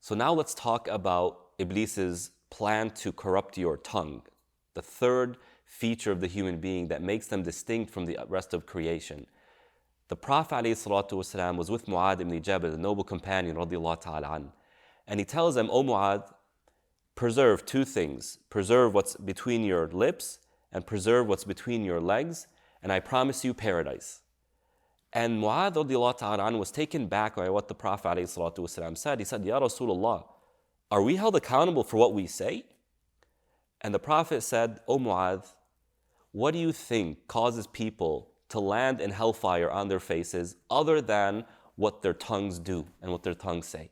So now let's talk about Iblis's plan to corrupt your tongue, the third feature of the human being that makes them distinct from the rest of creation. The Prophet ﷺ was with Mu'adh ibn Jabal, the noble companion, radiallahu ta'ala an, and he tells them, O Mu'adh, preserve two things. Preserve what's between your lips and preserve what's between your legs, and I promise you paradise. And Mu'adh radiallahu ta'ala an was taken back by what the Prophet ﷺ said. He said, Ya Rasulullah, are we held accountable for what we say? And the Prophet said, O Mu'adh, what do you think causes people to land in hellfire on their faces other than what their tongues do and what their tongues say?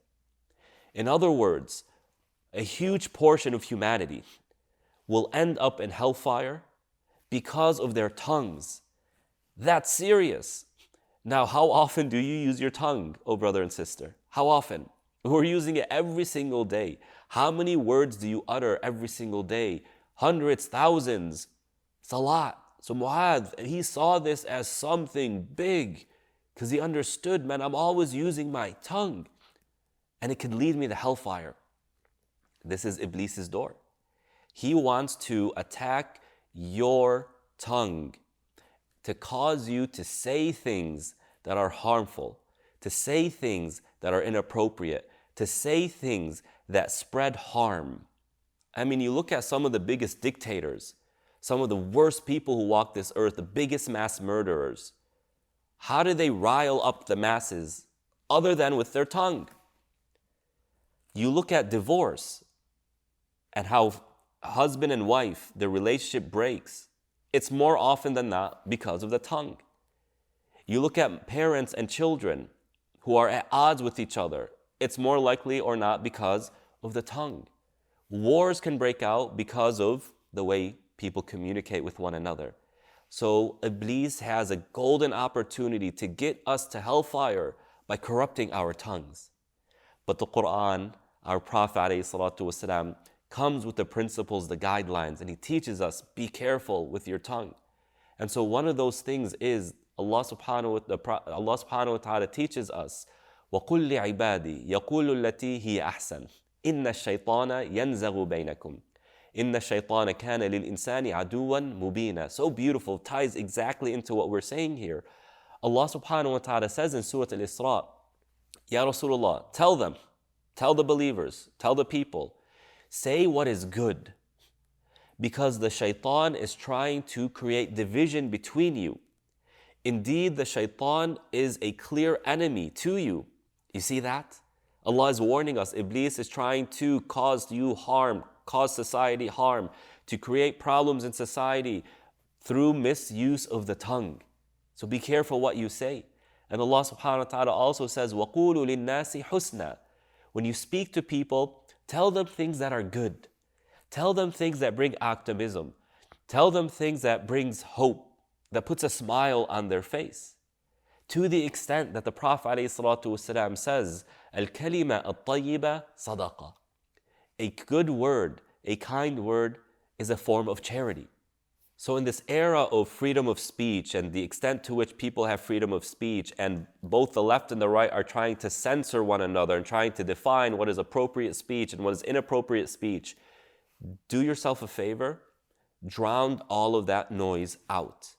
In other words, a huge portion of humanity will end up in hellfire because of their tongues. That's serious. Now, how often do you use your tongue, oh brother and sister? How often? We're using it every single day. How many words do you utter every single day? Hundreds, thousands. It's a lot. So Mu'adh, he saw this as something big because he understood, man, I'm always using my tongue and it could lead me to hellfire. This is Iblis's door. He wants to attack your tongue, to cause you to say things that are harmful, to say things that are inappropriate, to say things that spread harm. I mean, you look at some of the biggest dictators, some of the worst people who walk this earth, the biggest mass murderers. How do they rile up the masses other than with their tongue? You look at divorce and how husband and wife, their relationship breaks. It's more often than not because of the tongue. You look at parents and children who are at odds with each other. It's more likely or not because of the tongue. Wars can break out because of the way people communicate with one another. So Iblis has a golden opportunity to get us to hellfire by corrupting our tongues. But the Quran, our Prophet ﷺ, comes with the principles, the guidelines, and he teaches us, be careful with your tongue. And so one of those things is Allah subhanahu wa ta'ala teaches us, وَقُلْ لِعِبَادِي يَقُولُ الَّتِي هِيَ أَحْسَنُ إِنَّ الشَّيْطَانَ يَنْزَغُ بَيْنَكُمْ إِنَّ الشَّيْطَانَ كَانَ لِلْإِنسَانِ عَدُوًّا مُبِينًا. So beautiful, ties exactly into what we're saying here. Allah subhanahu wa ta'ala says in Surah Al-Isra, Ya Rasulullah, tell them, tell the believers, tell the people, say what is good, because the shaitan is trying to create division between you. Indeed, the shaitan is a clear enemy to you. You see that? Allah is warning us. Iblis is trying to cause you harm, cause society harm, to create problems in society through misuse of the tongue. So be careful what you say. And Allah subhanahu wa ta'ala also says, وَقُولُوا لِلنَّاسِ حُسْنًا. When you speak to people, tell them things that are good. Tell them things that bring optimism. Tell them things that brings hope, that puts a smile on their face. To the extent that the Prophet ﷺ says, Al-kalima al-tayyiba sadaqa. A good word, a kind word is a form of charity. So in this era of freedom of speech and the extent to which people have freedom of speech, and both the left and the right are trying to censor one another and trying to define what is appropriate speech and what is inappropriate speech, do yourself a favor, drown all of that noise out.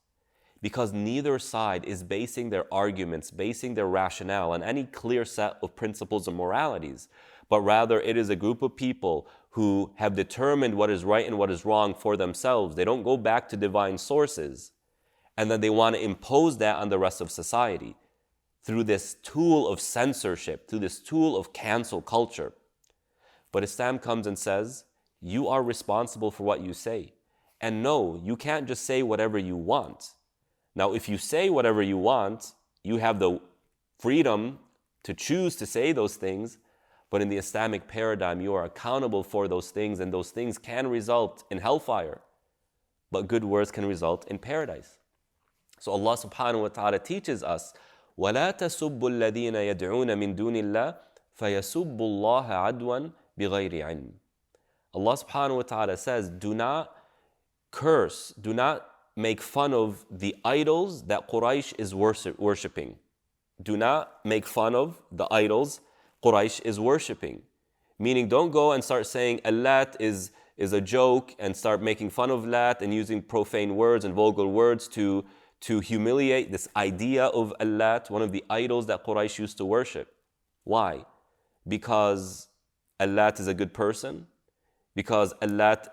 Because neither side is basing their arguments, basing their rationale on any clear set of principles and moralities, but rather it is a group of people who have determined what is right and what is wrong for themselves. They don't go back to divine sources, and then they want to impose that on the rest of society through this tool of censorship, through this tool of cancel culture. But Islam comes and says, you are responsible for what you say. And no, you can't just say whatever you want. Now, if you say whatever you want, you have the freedom to choose to say those things, but in the Islamic paradigm, you are accountable for those things, and those things can result in hellfire, but good words can result in paradise. So Allah subhanahu wa ta'ala teaches us, وَلَا تَسُبُّوا الَّذِينَ يَدْعُونَ مِن دُونِ اللَّهِ فَيَسُبُّوا اللَّهَ عَدْوًا بِغَيْرِ عِلْمٍ. Allah subhanahu wa ta'ala says, do not curse, do not make fun of the idols that Quraysh is worshipping. Do not make fun of the idols Quraysh is worshipping. Meaning, don't go and start saying Allat is a joke and start making fun of Lat and using profane words and vulgar words to humiliate this idea of Allat, one of the idols that Quraysh used to worship. Why? Because Allat is a good person? Because Allat,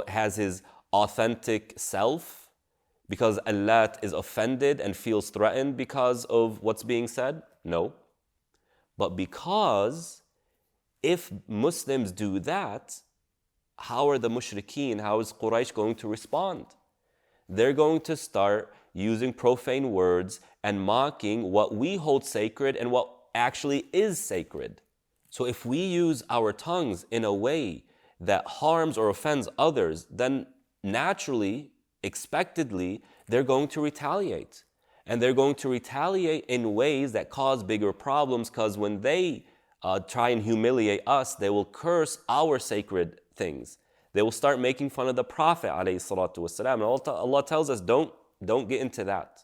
has his authentic self? Because Allat is offended and feels threatened because of what's being said? No. But because if Muslims do that, how are the mushrikeen, how is Quraysh going to respond? They're going to start using profane words and mocking what we hold sacred and what actually is sacred. So if we use our tongues in a way that harms or offends others, then naturally, expectedly, they're going to retaliate. And they're going to retaliate in ways that cause bigger problems, because when they try and humiliate us, they will curse our sacred things. They will start making fun of the Prophet ﷺ. And Allah tells us, don't get into that.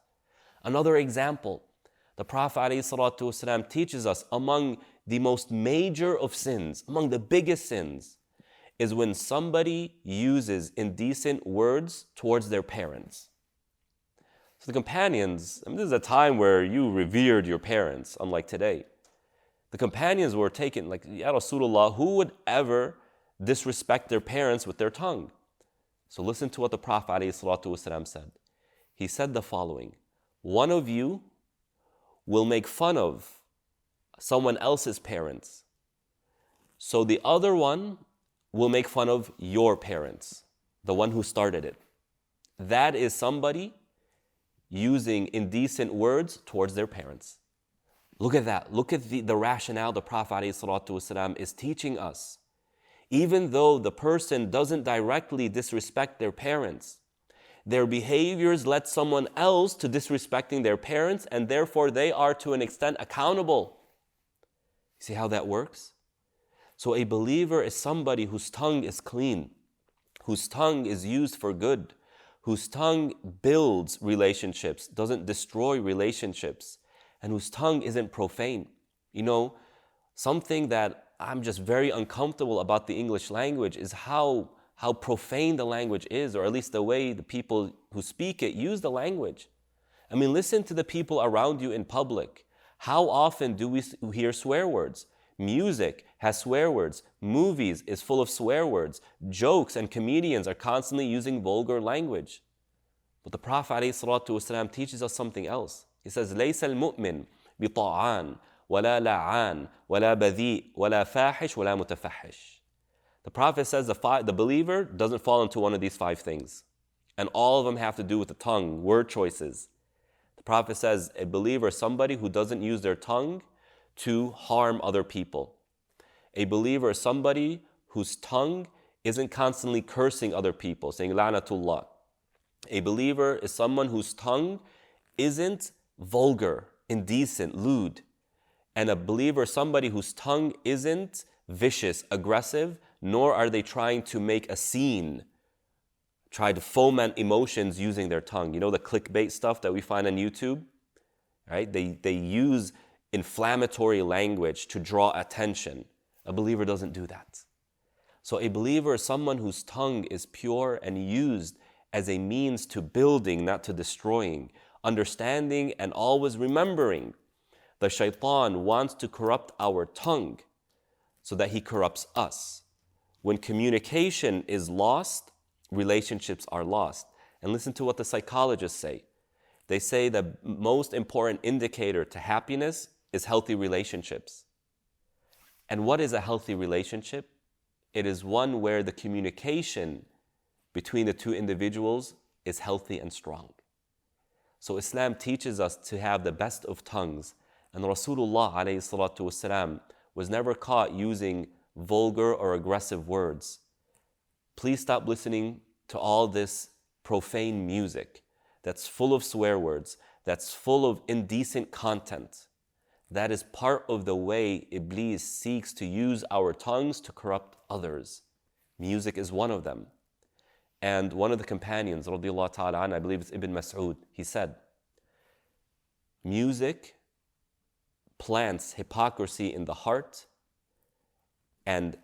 Another example, the Prophet ﷺ teaches us among the most major of sins, among the biggest sins, is when somebody uses indecent words towards their parents. So the companions, this is a time where you revered your parents, unlike today. The companions were taken, like, Ya Rasulullah, who would ever disrespect their parents with their tongue? So listen to what the Prophet ﷺ said. He said the following: one of you will make fun of someone else's parents, so the other one will make fun of your parents, the one who started it. That is somebody using indecent words towards their parents. Look at that. Look at the rationale the Prophet ﷺ is teaching us. Even though the person doesn't directly disrespect their parents, their behaviors led someone else to disrespecting their parents, and therefore they are to an extent accountable. See how that works? So a believer is somebody whose tongue is clean, whose tongue is used for good, whose tongue builds relationships, doesn't destroy relationships, and whose tongue isn't profane. Something that I'm just very uncomfortable about the English language is how profane the language is, or at least the way the people who speak it use the language. Listen to the people around you in public. How often do we hear swear words? Music has swear words. Movies is full of swear words. Jokes and comedians are constantly using vulgar language. But the Prophet ﷺ teaches us something else. He says, لَيْسَ الْمُؤْمِنْ بِطَاعَانٍ وَلَا لَعَانٍ وَلَا بَذِيءٍ وَلَا فَاحِشٍ وَلَا مُتَفَحِّشٍ. The Prophet says the believer doesn't fall into one of these 5 things. And all of them have to do with the tongue, word choices. The Prophet says a believer is somebody who doesn't use their tongue to harm other people. A believer is somebody whose tongue isn't constantly cursing other people, saying la'natullah. A believer is someone whose tongue isn't vulgar, indecent, lewd. And a believer is somebody whose tongue isn't vicious, aggressive, nor are they trying to make a scene, try to foment emotions using their tongue. You know the clickbait stuff that we find on YouTube? Right? They use inflammatory language to draw attention. A believer doesn't do that. So a believer is someone whose tongue is pure and used as a means to building, not to destroying, understanding and always remembering. The shaitan wants to corrupt our tongue so that he corrupts us. When communication is lost, relationships are lost. And listen to what the psychologists say. They say the most important indicator to happiness is healthy relationships. And what is a healthy relationship? It is one where the communication between the two individuals is healthy and strong. So Islam teaches us to have the best of tongues. And Rasulullah ﷺ was never caught using vulgar or aggressive words. Please stop listening to all this profane music that's full of swear words, that's full of indecent content. That is part of the way Iblis seeks to use our tongues to corrupt others. Music is one of them. And one of the companions, radiallahu ta'ala anhu, I believe it's Ibn Mas'ud, he said, music plants hypocrisy in the heart And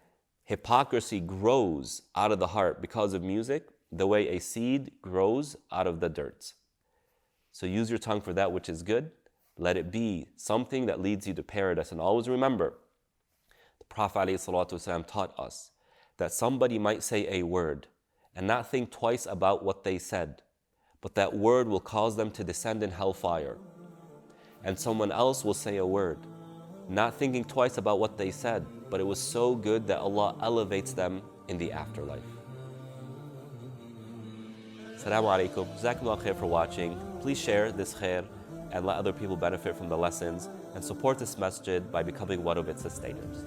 hypocrisy grows out of the heart because of music, the way a seed grows out of the dirt. So use your tongue for that which is good. Let it be something that leads you to paradise. And always remember, the Prophet ﷺ taught us that somebody might say a word and not think twice about what they said, but that word will cause them to descend in hellfire. And someone else will say a word, not thinking twice about what they said, but it was so good that Allah elevates them in the afterlife. Assalamu alaikum. Jazakumullah khair for watching. Please share this khair and let other people benefit from the lessons, and support this masjid by becoming one of its sustainers.